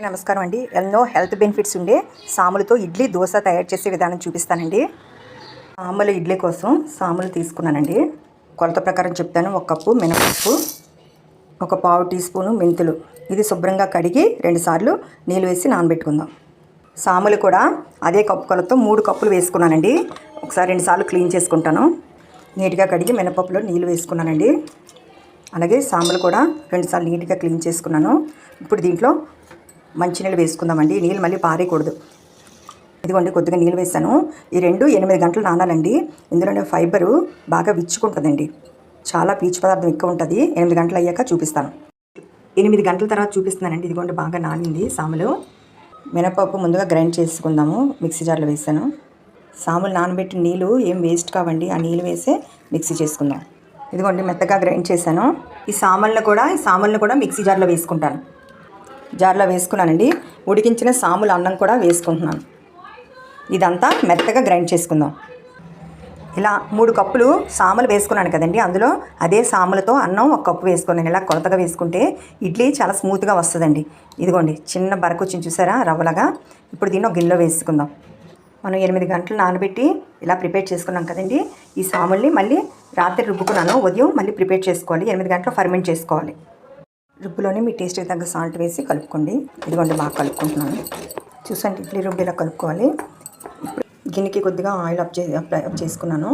నమస్కారం అండి. ఎన్నో హెల్త్ బెనిఫిట్స్ ఉండే సాములతో ఇడ్లీ దోశ తయారు చేసే విధానం చూపిస్తానండి. సాములు ఇడ్లీ కోసం సాములు తీసుకున్నానండి. కొలత ప్రకారం చెప్తాను. 1 కప్పు మినపప్పు, 1 పావు టీ స్పూను మెంతులు. ఇది శుభ్రంగా కడిగి 2 సార్లు నీళ్ళు వేసి నానబెట్టుకుందాం. సాములు కూడా అదే కప్పు కొలతో 3 కప్పులు వేసుకున్నానండి. ఒకసారి 2 సార్లు క్లీన్ చేసుకుంటాను. నీట్గా కడిగి మినపప్పులో నీళ్ళు వేసుకున్నానండి. అలాగే సాములు కూడా 2 సార్లు నీట్గా క్లీన్ చేసుకున్నాను. ఇప్పుడు దీంట్లో మంచినీళ్ళు వేసుకుందామండి. నీళ్ళు మళ్ళీ పారేయకూడదు. ఇదిగోండి కొద్దిగా నీళ్ళు వేసాను. ఈ 8 గంటలు నానాలండి. ఇందులోనే ఫైబరు బాగా విచ్చుకుంటుందండి. చాలా పీచు పదార్థం ఎక్కువ ఉంటుంది. 8 గంటలు అయ్యాక చూపిస్తాను. 8 గంటల తర్వాత చూపిస్తున్నానండి. ఇదిగోండి బాగా నానింది సాములు. మినపప్పు ముందుగా గ్రైండ్ చేసుకుందాము. మిక్సీ జార్లో వేసాను. సాములు నానబెట్టిన నీళ్ళు ఏం వేస్ట్ కావండి. ఆ నీళ్ళు వేసే మిక్సీ చేసుకుందాం. ఇదిగోండి మెత్తగా గ్రైండ్ చేశాను. ఈ సాములను కూడా మిక్సీ జార్లో వేసుకుంటాను. జార్లో వేసుకున్నానండి. ఉడికించిన సాముల అన్నం కూడా వేసుకుంటున్నాను. ఇదంతా మెత్తగా గ్రైండ్ చేసుకుందాం. ఇలా 3 కప్పులు సాములు వేసుకున్నాను కదండి. అందులో అదే సాములతో అన్నం 1 కప్పు వేసుకున్నాను. ఇలా కొలతగా వేసుకుంటే ఇడ్లీ చాలా స్మూత్గా వస్తుందండి. ఇదిగోండి చిన్న బరకు వచ్చింది చూసారా రవ్వలాగా. ఇప్పుడు దీన్ని ఒక గిన్నెలో వేసుకుందాం. మనం 8 గంటలు నానబెట్టి ఇలా ప్రిపేర్ చేసుకున్నాం కదండి. ఈ సాముల్ని మళ్ళీ రాత్రి రుబ్బుకున్నాను. ఉదయం మళ్ళీ ప్రిపేర్ చేసుకోవాలి. 8 గంటలు ఫర్మెంట్ చేసుకోవాలి. రుబ్బులోనే మీ టేస్ట్కి తగ్గ సాల్ట్ వేసి కలుపుకోండి. ఇదిగోండి బాగా కలుపుకుంటున్నాను. చూసండి ఇడ్లీ రుబ్బు ఇలా కలుపుకోవాలి. ఇప్పుడు గిన్నెకి కొద్దిగా ఆయిల్ అప్లై చేసుకున్నాను.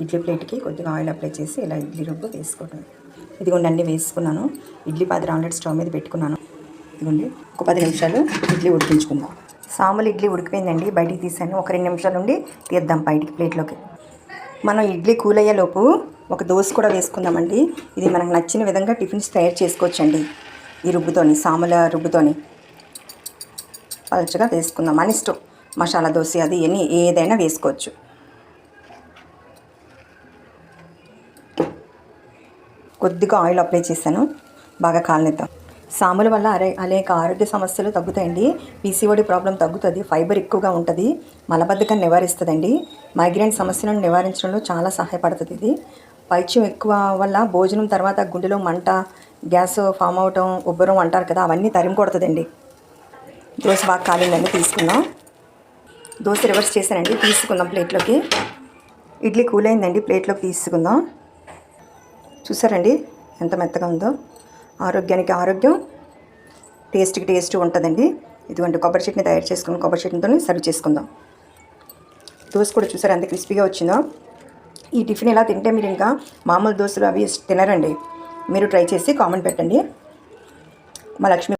ఇడ్లీ ప్లేట్కి కొద్దిగా ఆయిల్ అప్లై చేసి ఇలా ఇడ్లీ రుబ్బు వేసుకోవడం. ఇదిగోండి అన్నీ వేసుకున్నాను. ఇడ్లీ పాత్ర ఆల్రెడీ స్టవ్ మీద పెట్టుకున్నాను. ఇదిగోండి ఒక 10 నిమిషాలు ఇడ్లీ ఉడికించుకుందాం. సాములు ఇడ్లీ ఉడికిపోయిందండి. బయటికి తీసాను. ఒక 2 నిమిషాల నుండి తీద్దాం బయటికి ప్లేట్లోకి. మనం ఇడ్లీ కూల్ అయ్యేలోపు ఒక దోశ కూడా వేసుకుందామండి. ఇది మనకు నచ్చిన విధంగా టిఫిన్స్ తయారు చేసుకోవచ్చండి. ఈ రుబ్బుతోని సాముల రుబ్బుతోని పలచగా వేసుకుందాం. మన ఇష్టం. మసాలా దోశ అది ఏదైనా వేసుకోవచ్చు. కొద్దిగా ఆయిల్ అప్లై చేశాను. బాగా కాలనిద్దాం. సాముల వల్ల అనేక ఆరోగ్య సమస్యలు తగ్గుతాయండి. పీసీఓడి ప్రాబ్లం తగ్గుతుంది. ఫైబర్ ఎక్కువగా ఉంటుంది. మలబద్ధకాన్ని నివారిస్తుందండి. మైగ్రేన్ సమస్యలను నివారించడంలో చాలా సహాయపడుతుంది. ఇది పైత్యం ఎక్కువ వల్ల భోజనం తర్వాత గుండెలో మంట, గ్యాస్ ఫామ్ అవటం, ఉబ్బరం అంటారు కదా, అవన్నీ తరిమి కొడుతుందండి. దోశ బాగా కాలిందండి. తీసుకుందాం. దోశ రివర్స్ చేశానండి. తీసుకుందాం ప్లేట్లోకి. ఇడ్లీ కూల్ అయిందండి. ప్లేట్లోకి తీసుకుందాం. చూసారండి ఎంత మెత్తగా ఉందో. ఆరోగ్యానికి ఆరోగ్యం, టేస్ట్కి టేస్ట్ ఉంటుందండి. ఇదిగోండి కొబ్బరి చట్నీ తయారు చేసుకుని కొబ్బరి చట్నీతో సర్వ్ చేసుకుందాం. దోశ కూడా చూసారు ఎంత క్రిస్పీగా వచ్చిందో. ఈ టిఫిన్ ఇలా తింటే మీరు ఇంకా మామూలు దోశలు అవి తినరండి. మీరు ట్రై చేసి కామెంట్ పెట్టండి. మా లక్ష్మి